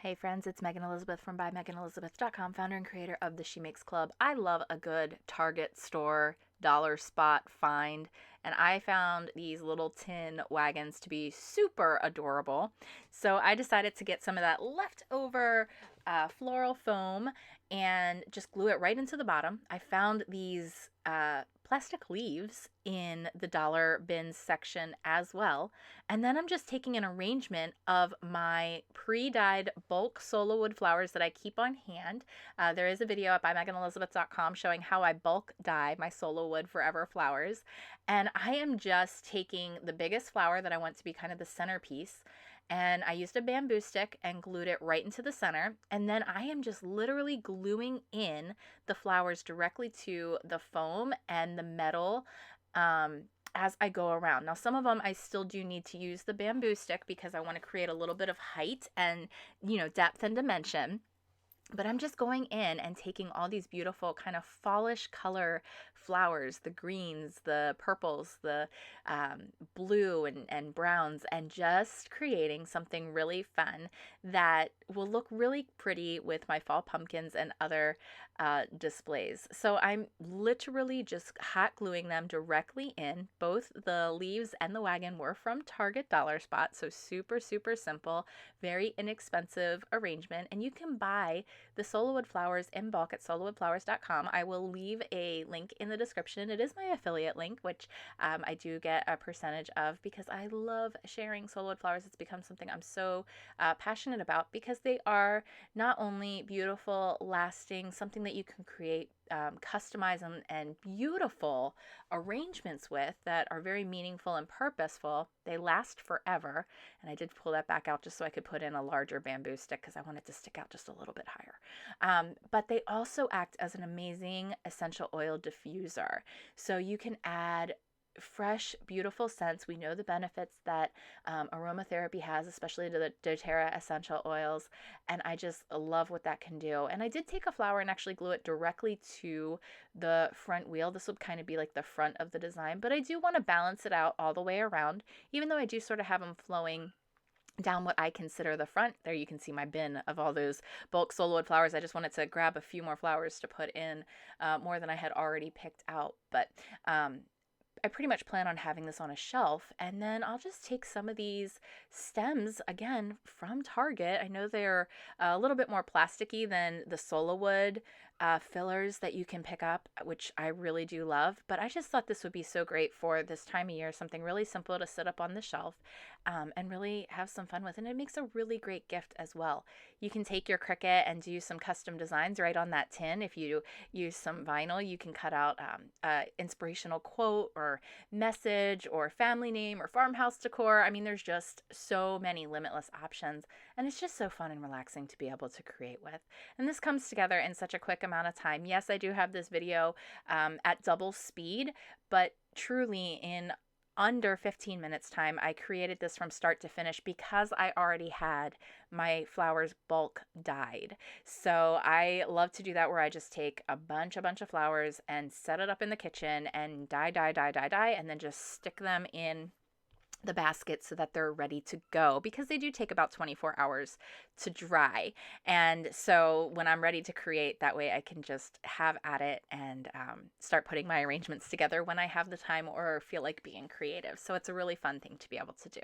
Hey friends, it's Megan Elizabeth from BuyMeganElizabeth.com, founder and creator of the She Makes Club. I love a good Target store dollar spot find, and I found these little tin wagons to be super adorable. So I decided to get some of that leftover floral foam and just glue it right into the bottom. I found these plastic leaves in the dollar bins section as well. And then I'm just taking an arrangement of my pre-dyed bulk SolaWood flowers that I keep on hand. There is a video at BuyMeganElizabeth.com showing how I bulk dye my SolaWood Forever flowers. And I am just taking the biggest flower that I want to be kind of the centerpiece, and I used a bamboo stick and glued it right into the center. And then I am just literally gluing in the flowers directly to the foam and the metal as I go around. Now, some of them I still do need to use the bamboo stick because I want to create a little bit of height and, depth and dimension. But I'm just going in and taking all these beautiful kind of fallish color flowers, the greens, the purples, the blue and browns, and just creating something really fun that will look really pretty with my fall pumpkins and other displays. So I'm literally just hot gluing them directly in. Both the leaves and the wagon were from Target Dollar Spot, so super, super simple, very inexpensive arrangement. And you can buy the SolaWood flowers in bulk at SolaWoodFlowers.com. I will leave a link in the description. It is my affiliate link, which I do get a percentage of because I love sharing SolaWood flowers. It's become something I'm so passionate about because they are not only beautiful, lasting, something that you can create, customize and beautiful arrangements with that are very meaningful and purposeful. They last forever. And I did pull that back out just so I could put in a larger bamboo stick because I wanted to stick out just a little bit higher. But they also act as an amazing essential oil diffuser. So you can add fresh, beautiful scents. We know the benefits that aromatherapy has, especially to the doTERRA essential oils, and I just love what that can do. And I did take a flower and actually glue it directly to the front wheel. This would kind of be like the front of the design, but I do want to balance it out all the way around, even though I do sort of have them flowing down what I consider the front. There you can see my bin of all those bulk SolaWood flowers. I just wanted to grab a few more flowers to put in, more than I had already picked out. But I pretty much plan on having this on a shelf, and then I'll just take some of these stems, again, from Target. I know they're a little bit more plasticky than the SolaWood fillers that you can pick up, which I really do love, but I just thought this would be so great for this time of year, something really simple to sit up on the shelf and really have some fun with, and it makes a really great gift as well. You can take your Cricut and do some custom designs right on that tin. If you use some vinyl, you can cut out inspirational quote or message or family name or farmhouse decor. I mean, there's just so many limitless options, and it's just so fun and relaxing to be able to create with. And this comes together in such a quick amount of time. Yes, I do have this video at double speed, but truly in under 15 minutes time, I created this from start to finish because I already had my flowers bulk dyed. So I love to do that where I just take a bunch of flowers and set it up in the kitchen and dye, and then just stick them in the basket so that they're ready to go, because they do take about 24 hours to dry. And so when I'm ready to create, that way I can just have at it and start putting my arrangements together when I have the time or feel like being creative. So it's a really fun thing to be able to do.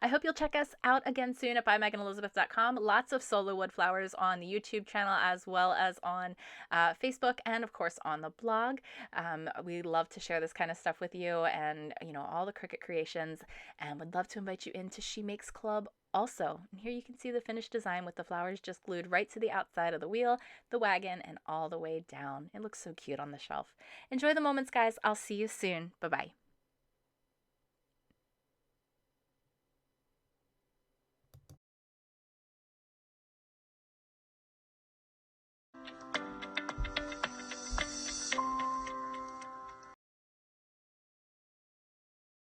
I hope you'll check us out again soon at BuyMeganElizabeth.com. Lots of SolaWood flowers on the YouTube channel as well as on Facebook and of course on the blog. We love to share this kind of stuff with you and all the Cricut creations, and would love to invite you into She Makes Club also. And here you can see the finished design with the flowers just glued right to the outside of the wheel, the wagon, and all the way down. It looks so cute on the shelf. Enjoy the moments, guys. I'll see you soon. Bye-bye.